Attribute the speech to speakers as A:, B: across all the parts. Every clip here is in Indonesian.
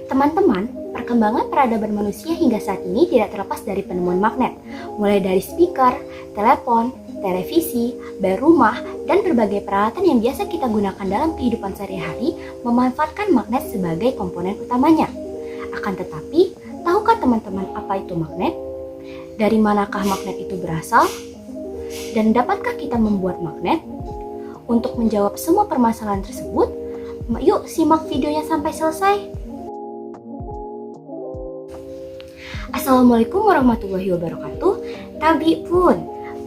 A: Teman-teman, perkembangan peradaban manusia hingga saat ini tidak terlepas dari penemuan magnet, mulai dari speaker, telepon, televisi, bel rumah, dan berbagai peralatan yang biasa kita gunakan dalam kehidupan sehari-hari memanfaatkan magnet sebagai komponen utamanya. Akan tetapi, tahukah teman-teman apa itu magnet? Dari manakah magnet itu berasal? Dan dapatkah kita membuat magnet? Untuk menjawab semua permasalahan tersebut, yuk simak videonya sampai selesai. Assalamualaikum warahmatullahi wabarakatuh. Tabi pun,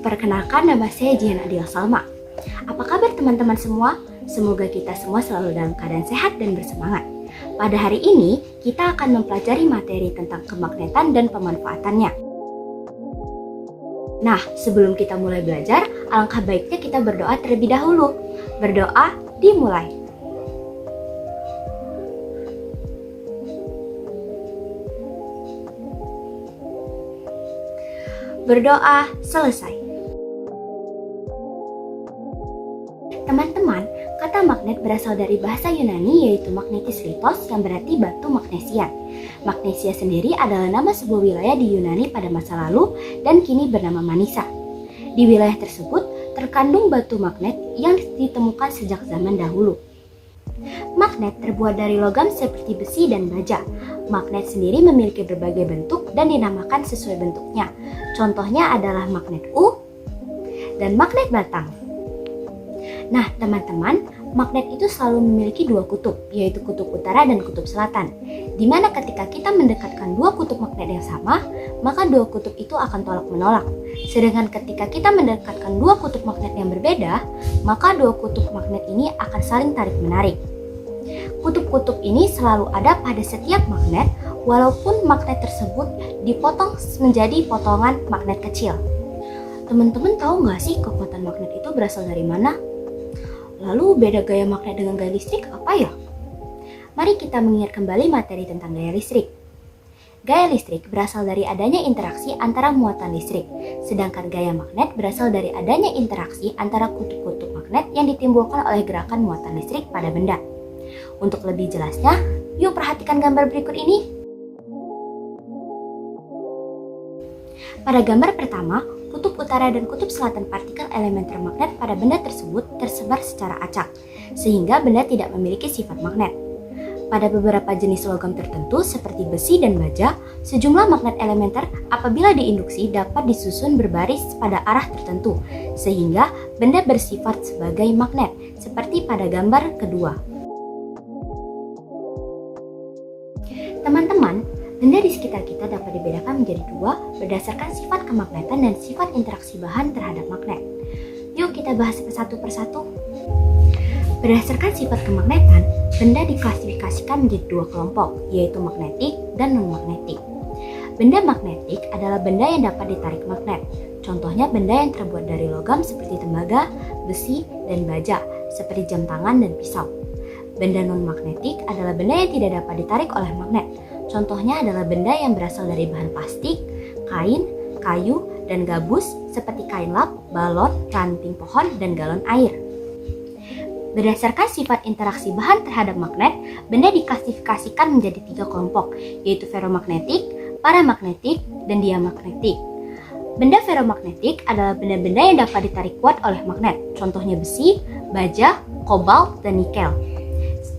A: perkenalkan nama saya Jihan Adil Salma. Apa kabar teman-teman semua? Semoga kita semua selalu dalam keadaan sehat dan bersemangat. Pada hari ini, kita akan mempelajari materi tentang kemagnetan dan pemanfaatannya. Nah, sebelum kita mulai belajar, alangkah baiknya kita berdoa terlebih dahulu. Berdoa dimulai. Berdoa selesai. Teman-teman, kata magnet berasal dari bahasa Yunani yaitu magnetis litos yang berarti batu magnesian. Magnesia sendiri adalah nama sebuah wilayah di Yunani pada masa lalu dan kini bernama Manisa. Di wilayah tersebut terkandung batu magnet yang ditemukan sejak zaman dahulu. Magnet terbuat dari logam seperti besi dan baja. Magnet sendiri memiliki berbagai bentuk dan dinamakan sesuai bentuknya. Contohnya adalah magnet U dan magnet batang. Nah, teman-teman, magnet itu selalu memiliki dua kutub, yaitu kutub utara dan kutub selatan. Di mana ketika kita mendekatkan dua kutub magnet yang sama, maka dua kutub itu akan tolak-menolak. Sedangkan ketika kita mendekatkan dua kutub magnet yang berbeda, maka dua kutub magnet ini akan saling tarik-menarik. Kutub-kutub ini selalu ada pada setiap magnet, walaupun magnet tersebut dipotong menjadi potongan magnet kecil. Teman-teman tahu nggak sih kekuatan magnet itu berasal dari mana? Lalu beda gaya magnet dengan gaya listrik apa ya? Mari kita mengingat kembali materi tentang gaya listrik. Gaya listrik berasal dari adanya interaksi antara muatan listrik, sedangkan gaya magnet berasal dari adanya interaksi antara kutub-kutub magnet yang ditimbulkan oleh gerakan muatan listrik pada benda. Untuk lebih jelasnya, yuk perhatikan gambar berikut ini. Pada gambar pertama, kutub utara dan kutub selatan partikel elementer magnet pada benda tersebut tersebar secara acak, sehingga benda tidak memiliki sifat magnet. Pada beberapa jenis logam tertentu seperti besi dan baja, sejumlah magnet elementer apabila diinduksi dapat disusun berbaris pada arah tertentu, sehingga benda bersifat sebagai magnet, seperti pada gambar kedua. Teman-teman, benda di sekitar kita dapat dibedakan menjadi dua berdasarkan sifat kemagnetan dan sifat interaksi bahan terhadap magnet. Yuk kita bahas satu persatu. Berdasarkan sifat kemagnetan, benda diklasifikasikan menjadi dua kelompok, yaitu magnetik dan non-magnetik. Benda magnetik adalah benda yang dapat ditarik magnet. Contohnya benda yang terbuat dari logam seperti tembaga, besi, dan baja, seperti jam tangan dan pisau. Benda non-magnetik adalah benda yang tidak dapat ditarik oleh magnet. Contohnya adalah benda yang berasal dari bahan plastik, kain, kayu, dan gabus seperti kain lap, balon, ranting pohon, dan galon air. Berdasarkan sifat interaksi bahan terhadap magnet, benda diklasifikasikan menjadi tiga kelompok, yaitu ferromagnetik, paramagnetik, dan diamagnetik. Benda ferromagnetik adalah benda-benda yang dapat ditarik kuat oleh magnet, contohnya besi, baja, kobalt, dan nikel.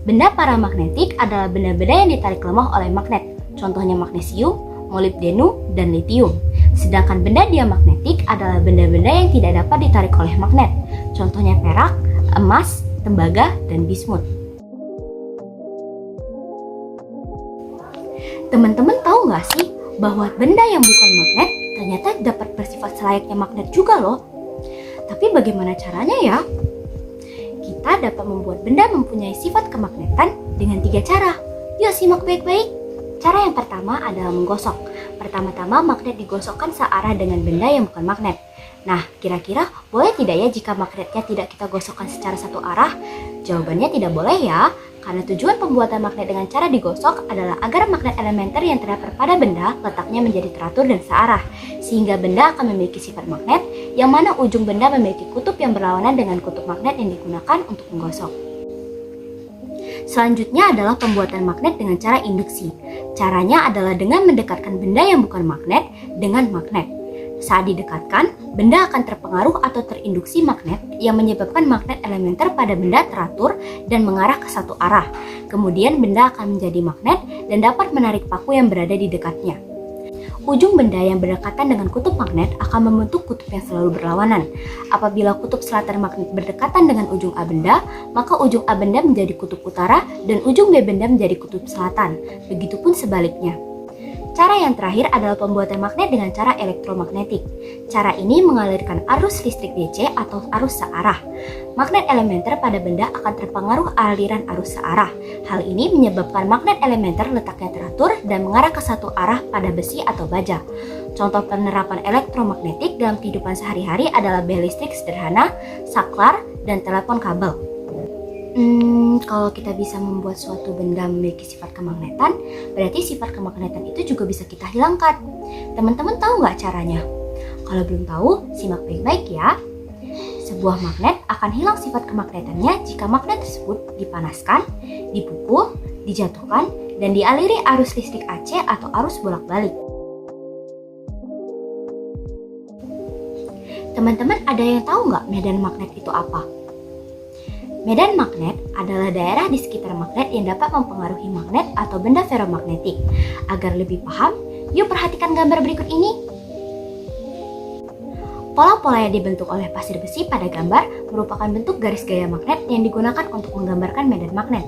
A: Benda paramagnetik adalah benda-benda yang ditarik lemah oleh magnet, contohnya magnesium, molibdenum, dan litium. Sedangkan benda diamagnetik adalah benda-benda yang tidak dapat ditarik oleh magnet, contohnya perak, emas, tembaga, dan bismut. Teman-teman tahu nggak sih bahwa benda yang bukan magnet ternyata dapat bersifat selayaknya magnet juga loh? Tapi bagaimana caranya ya? Kita dapat membuat benda mempunyai sifat kemagnetan dengan tiga cara. Yuk simak baik-baik. Cara yang pertama adalah menggosok. Pertama-tama magnet digosokkan searah dengan benda yang bukan magnet. Nah, kira-kira boleh tidak ya jika magnetnya tidak kita gosokkan secara satu arah? Jawabannya tidak boleh ya, karena tujuan pembuatan magnet dengan cara digosok adalah agar magnet elementer yang terdapat pada benda letaknya menjadi teratur dan searah, sehingga benda akan memiliki sifat magnet, yang mana ujung benda memiliki kutub yang berlawanan dengan kutub magnet yang digunakan untuk menggosok. Selanjutnya adalah pembuatan magnet dengan cara induksi. Caranya adalah dengan mendekatkan benda yang bukan magnet dengan magnet. Saat didekatkan, benda akan terpengaruh atau terinduksi magnet yang menyebabkan magnet elementer pada benda teratur dan mengarah ke satu arah. Kemudian benda akan menjadi magnet dan dapat menarik paku yang berada di dekatnya. Ujung benda yang berdekatan dengan kutub magnet akan membentuk kutub yang selalu berlawanan. Apabila kutub selatan magnet berdekatan dengan ujung A benda, maka ujung A benda menjadi kutub utara dan ujung B benda menjadi kutub selatan. Begitupun sebaliknya. Cara yang terakhir adalah pembuatan magnet dengan cara elektromagnetik. Cara ini mengalirkan arus listrik DC atau arus searah. Magnet elementer pada benda akan terpengaruh aliran arus searah. Hal ini menyebabkan magnet elementer letaknya teratur dan mengarah ke satu arah pada besi atau baja. Contoh penerapan elektromagnetik dalam kehidupan sehari-hari adalah bel listrik sederhana, saklar, dan telepon kabel. Kalau kita bisa membuat suatu benda memiliki sifat kemagnetan, berarti sifat kemagnetan itu juga bisa kita hilangkan. Teman-teman tahu nggak caranya? Kalau belum tahu, simak baik-baik ya. Sebuah magnet akan hilang sifat kemagnetannya jika magnet tersebut dipanaskan, dipukul, dijatuhkan, dan dialiri arus listrik AC atau arus bolak-balik. Teman-teman ada yang tahu nggak medan magnet itu apa? Medan magnet adalah daerah di sekitar magnet yang dapat mempengaruhi magnet atau benda feromagnetik. Agar lebih paham, yuk perhatikan gambar berikut ini. Pola-pola yang dibentuk oleh pasir besi pada gambar merupakan bentuk garis gaya magnet yang digunakan untuk menggambarkan medan magnet.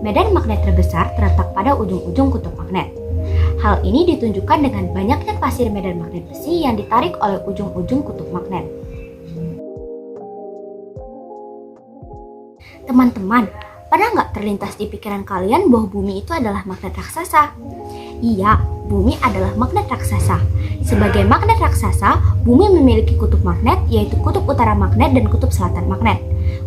A: Medan magnet terbesar terletak pada ujung-ujung kutub magnet. Hal ini ditunjukkan dengan banyaknya pasir medan magnet besi yang ditarik oleh ujung-ujung kutub magnet. Teman-teman, pernah nggak terlintas di pikiran kalian bahwa bumi itu adalah magnet raksasa? Iya, bumi adalah magnet raksasa. Sebagai magnet raksasa, bumi memiliki kutub magnet, yaitu kutub utara magnet dan kutub selatan magnet.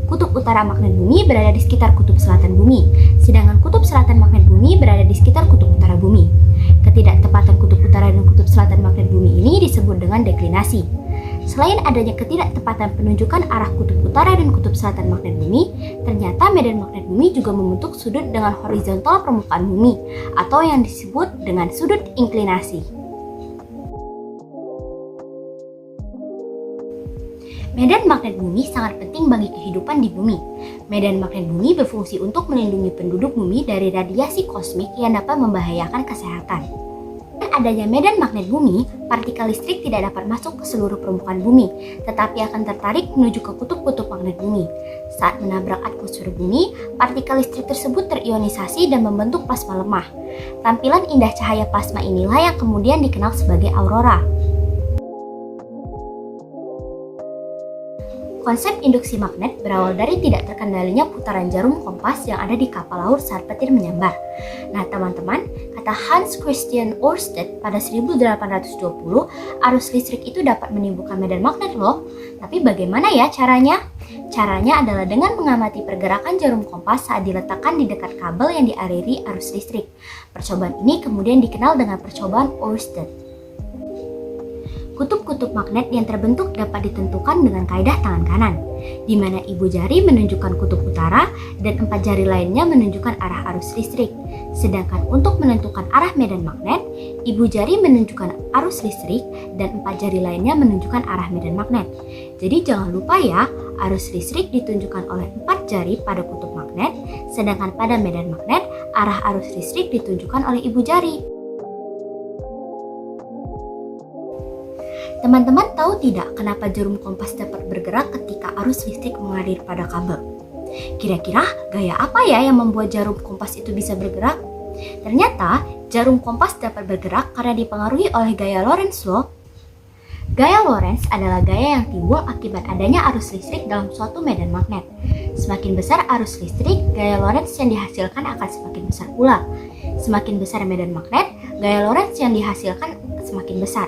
A: Kutub utara magnet bumi berada di sekitar kutub selatan bumi, sedangkan kutub selatan magnet bumi berada di sekitar kutub utara bumi. Ketidaktepatan kutub utara dan kutub selatan magnet bumi ini disebut dengan deklinasi. Selain adanya ketidaktepatan penunjukan arah kutub utara dan kutub selatan magnet bumi, ternyata medan magnet bumi juga membentuk sudut dengan horizontal permukaan bumi, atau yang disebut dengan sudut inklinasi. Medan magnet bumi sangat penting bagi kehidupan di bumi. Medan magnet bumi berfungsi untuk melindungi penduduk bumi dari radiasi kosmik yang dapat membahayakan kesehatan. Adanya medan magnet bumi, partikel listrik tidak dapat masuk ke seluruh permukaan bumi, tetapi akan tertarik menuju ke kutub-kutub magnet bumi. Saat menabrak atmosfer bumi, partikel listrik tersebut terionisasi dan membentuk plasma lemah. Tampilan indah cahaya plasma inilah yang kemudian dikenal sebagai aurora. Konsep induksi magnet berawal dari tidak terkendalinya putaran jarum kompas yang ada di kapal laut saat petir menyambar. Nah teman-teman, kata Hans Christian Ørsted pada 1820, arus listrik itu dapat menimbulkan medan magnet loh. Tapi bagaimana ya caranya? Caranya adalah dengan mengamati pergerakan jarum kompas saat diletakkan di dekat kabel yang dialiri arus listrik. Percobaan ini kemudian dikenal dengan percobaan Ørsted. Kutub-kutub magnet yang terbentuk dapat ditentukan dengan kaidah tangan kanan, di mana ibu jari menunjukkan kutub utara dan 4 jari lainnya menunjukkan arah arus listrik. Sedangkan untuk menentukan arah medan magnet, ibu jari menunjukkan arus listrik dan 4 jari lainnya menunjukkan arah medan magnet. Jadi jangan lupa ya, arus listrik ditunjukkan oleh 4 jari pada kutub magnet, sedangkan pada medan magnet, arah arus listrik ditunjukkan oleh ibu jari. Teman-teman tahu tidak kenapa jarum kompas dapat bergerak ketika arus listrik mengalir pada kabel? Kira-kira gaya apa ya yang membuat jarum kompas itu bisa bergerak? Ternyata jarum kompas dapat bergerak karena dipengaruhi oleh gaya Lorentz loh. Gaya Lorentz adalah gaya yang timbul akibat adanya arus listrik dalam suatu medan magnet. Semakin besar arus listrik, gaya Lorentz yang dihasilkan akan semakin besar pula. Semakin besar medan magnet, gaya Lorentz yang dihasilkan semakin besar.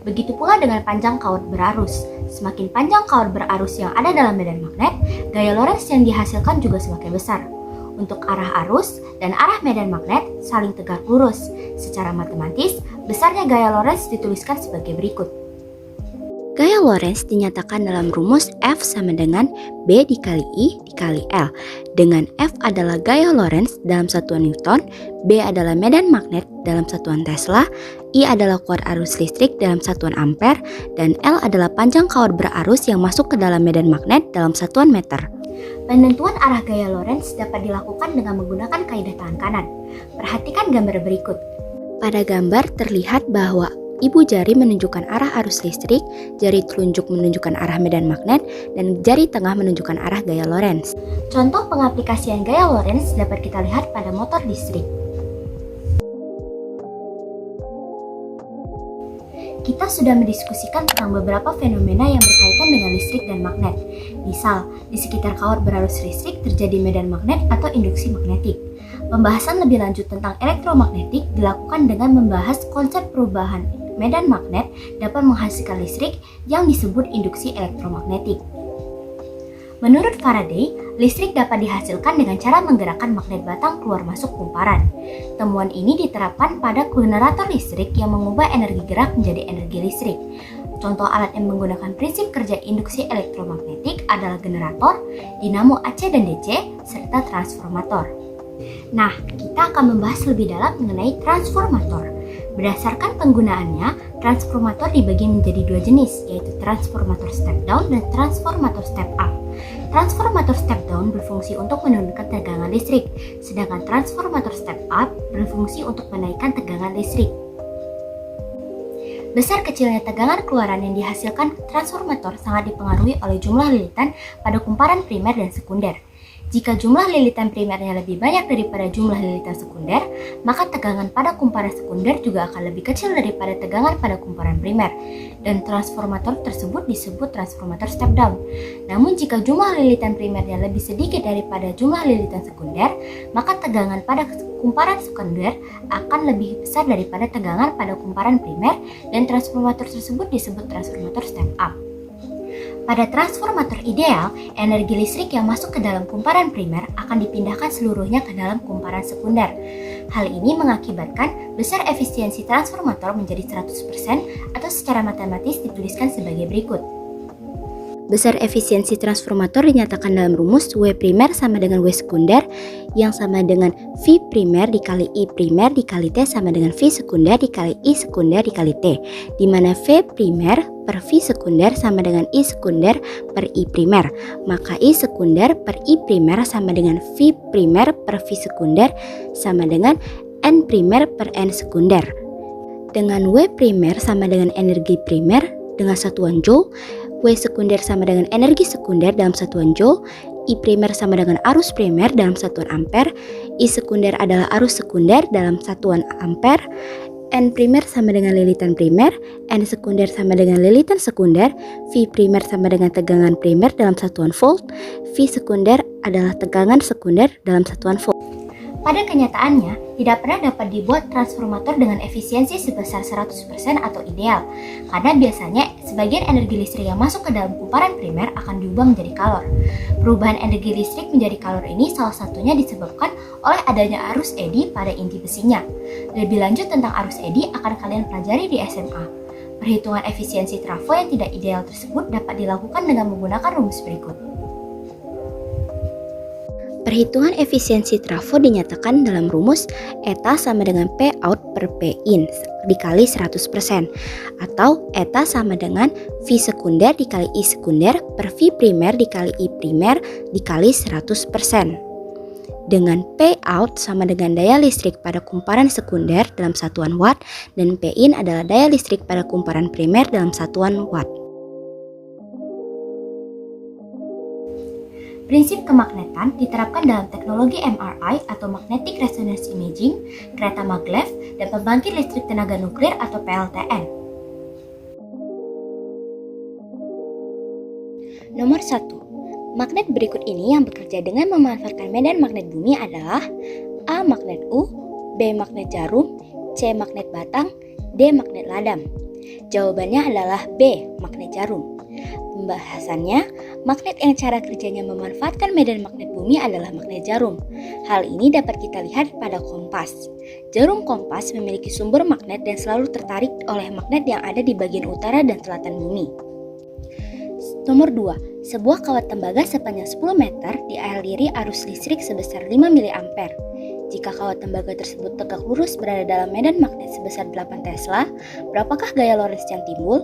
A: Begitu pula dengan panjang kawat berarus. Semakin panjang kawat berarus yang ada dalam medan magnet, gaya Lorentz yang dihasilkan juga semakin besar. Untuk arah arus dan arah medan magnet saling tegak lurus. Secara matematis, besarnya gaya Lorentz dituliskan sebagai berikut. Gaya Lorentz dinyatakan dalam rumus F sama dengan B dikali I dikali L. Dengan F adalah gaya Lorentz dalam satuan Newton, B adalah medan magnet dalam satuan Tesla, I adalah kuat arus listrik dalam satuan ampere, dan L adalah panjang kawat berarus yang masuk ke dalam medan magnet dalam satuan meter. Penentuan arah gaya Lorentz dapat dilakukan dengan menggunakan kaidah tangan kanan. Perhatikan gambar berikut. Pada gambar terlihat bahwa ibu jari menunjukkan arah arus listrik, jari telunjuk menunjukkan arah medan magnet, dan jari tengah menunjukkan arah gaya Lorentz. Contoh pengaplikasian gaya Lorentz dapat kita lihat pada motor listrik. Kita sudah mendiskusikan tentang beberapa fenomena yang berkaitan dengan listrik dan magnet. Misal, di sekitar kawat berarus listrik terjadi medan magnet atau induksi magnetik. Pembahasan lebih lanjut tentang elektromagnetik dilakukan dengan membahas konsep perubahan medan magnet dapat menghasilkan listrik yang disebut induksi elektromagnetik. Menurut Faraday, listrik dapat dihasilkan dengan cara menggerakkan magnet batang keluar masuk kumparan. Temuan ini diterapkan pada generator listrik yang mengubah energi gerak menjadi energi listrik. Contoh alat yang menggunakan prinsip kerja induksi elektromagnetik adalah generator, dinamo AC dan DC, serta transformator. Nah, kita akan membahas lebih dalam mengenai transformator. Berdasarkan penggunaannya, transformator dibagi menjadi dua jenis, yaitu transformator step down dan transformator step up. Transformator step down berfungsi untuk menurunkan tegangan listrik, sedangkan transformator step up berfungsi untuk menaikkan tegangan listrik. Besar kecilnya tegangan keluaran yang dihasilkan transformator sangat dipengaruhi oleh jumlah lilitan pada kumparan primer dan sekunder. Jika jumlah lilitan primernya lebih banyak daripada jumlah lilitan sekunder, maka tegangan pada kumparan sekunder juga akan lebih kecil daripada tegangan pada kumparan primer, dan transformator tersebut disebut transformator step down. Namun jika jumlah lilitan primernya lebih sedikit daripada jumlah lilitan sekunder, maka tegangan pada kumparan sekunder akan lebih besar daripada tegangan pada kumparan primer, dan transformator tersebut disebut transformator step up. Pada transformator ideal, energi listrik yang masuk ke dalam kumparan primer akan dipindahkan seluruhnya ke dalam kumparan sekunder. Hal ini mengakibatkan besar efisiensi transformator menjadi 100% atau secara matematis dituliskan sebagai berikut. Besar efisiensi transformator dinyatakan dalam rumus W primer sama dengan W sekunder yang sama dengan V primer dikali I primer dikali T sama dengan V sekunder dikali I sekunder dikali T, di mana V primer per V sekunder sama dengan I sekunder per I primer, maka I sekunder per I primer sama dengan V primer per V sekunder sama dengan N primer per N sekunder. Dengan W primer sama dengan energi primer dengan satuan Joule, W sekunder sama dengan energi sekunder dalam satuan Joule, I primer sama dengan arus primer dalam satuan ampere, I sekunder adalah arus sekunder dalam satuan ampere, N primer sama dengan lilitan primer, N sekunder sama dengan lilitan sekunder, V primer sama dengan tegangan primer dalam satuan volt, V sekunder adalah tegangan sekunder dalam satuan volt. Pada kenyataannya, tidak pernah dapat dibuat transformator dengan efisiensi sebesar 100% atau ideal, karena biasanya sebagian energi listrik yang masuk ke dalam kumparan primer akan diubah menjadi kalor. Perubahan energi listrik menjadi kalor ini salah satunya disebabkan oleh adanya arus eddy pada inti besinya. Lebih lanjut tentang arus eddy akan kalian pelajari di SMA. Perhitungan efisiensi trafo yang tidak ideal tersebut dapat dilakukan dengan menggunakan rumus berikut. Perhitungan efisiensi trafo dinyatakan dalam rumus eta sama dengan P out per P in dikali 100%, atau eta sama dengan V sekunder dikali I sekunder per V primer dikali I primer dikali 100%. Dengan P out sama dengan daya listrik pada kumparan sekunder dalam satuan watt, dan P in adalah daya listrik pada kumparan primer dalam satuan watt. Prinsip kemagnetan diterapkan dalam teknologi MRI atau Magnetic Resonance Imaging, kereta maglev, dan pembangkit listrik tenaga nuklir atau PLTN. Nomor 1. Magnet berikut ini yang bekerja dengan memanfaatkan medan magnet bumi adalah A. Magnet U, B. Magnet jarum, C. Magnet batang, D. Magnet ladam. Jawabannya adalah B. Magnet jarum. Pembahasannya, magnet yang cara kerjanya memanfaatkan medan magnet bumi adalah magnet jarum. Hal ini dapat kita lihat pada kompas. Jarum kompas memiliki sumber magnet dan selalu tertarik oleh magnet yang ada di bagian utara dan selatan bumi. Nomor 2. Sebuah kawat tembaga sepanjang 10 meter dialiri arus listrik sebesar 5 mA. Jika kawat tembaga tersebut tegak lurus berada dalam medan magnet sebesar 8 Tesla, berapakah gaya Lorentz yang timbul?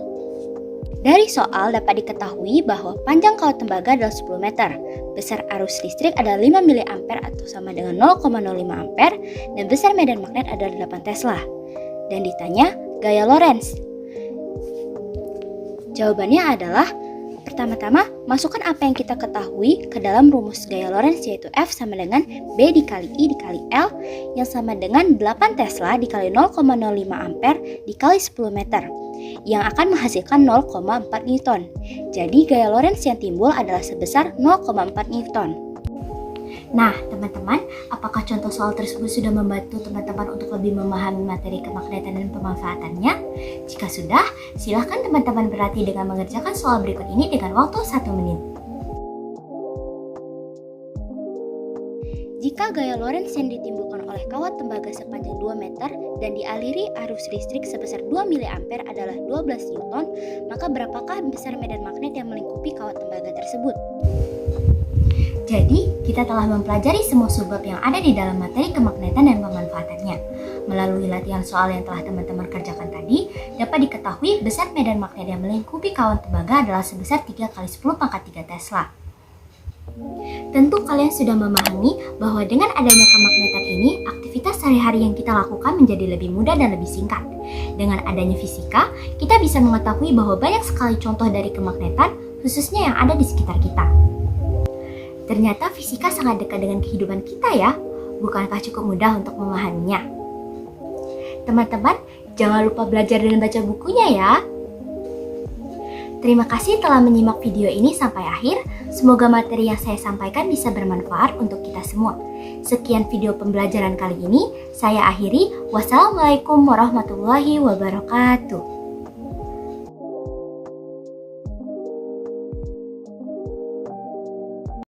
A: Dari soal dapat diketahui bahwa panjang kawat tembaga adalah 10 meter, besar arus listrik adalah 5 mA atau sama dengan 0,05 ampere, dan besar medan magnet adalah 8 Tesla. Dan ditanya gaya Lorentz. Jawabannya adalah pertama-tama, masukkan apa yang kita ketahui ke dalam rumus gaya Lorentz, yaitu F sama dengan B dikali I dikali L yang sama dengan 8 Tesla dikali 0,05 ampere dikali 10 meter yang akan menghasilkan 0,4 Newton. Jadi gaya Lorentz yang timbul adalah sebesar 0,4 Newton. Nah, teman-teman, apakah contoh soal tersebut sudah membantu teman-teman untuk lebih memahami materi kemagnetan dan pemanfaatannya? Jika sudah, silahkan teman-teman berlatih dengan mengerjakan soal berikut ini dengan waktu 1 menit. Jika gaya Lorentz yang ditimbulkan oleh kawat tembaga sepanjang 2 meter dan dialiri arus listrik sebesar 2 mA adalah 12 Newton, maka berapakah besar medan magnet yang melingkupi kawat tembaga tersebut? Jadi, kita telah mempelajari semua subbab yang ada di dalam materi kemagnetan dan pemanfaatannya. Melalui latihan soal yang telah teman-teman kerjakan tadi, dapat diketahui besar medan magnet yang melingkupi kawat tembaga adalah sebesar 3 kali 10 pangkat 3 Tesla. Tentu kalian sudah memahami bahwa dengan adanya kemagnetan ini, aktivitas sehari-hari yang kita lakukan menjadi lebih mudah dan lebih singkat. Dengan adanya fisika, kita bisa mengetahui bahwa banyak sekali contoh dari kemagnetan, khususnya yang ada di sekitar kita. Ternyata fisika sangat dekat dengan kehidupan kita ya, bukankah cukup mudah untuk memahaminya? Teman-teman, jangan lupa belajar dan baca bukunya ya. Terima kasih telah menyimak video ini sampai akhir. Semoga materi yang saya sampaikan bisa bermanfaat untuk kita semua. Sekian video pembelajaran kali ini, saya akhiri. Wassalamualaikum warahmatullahi wabarakatuh.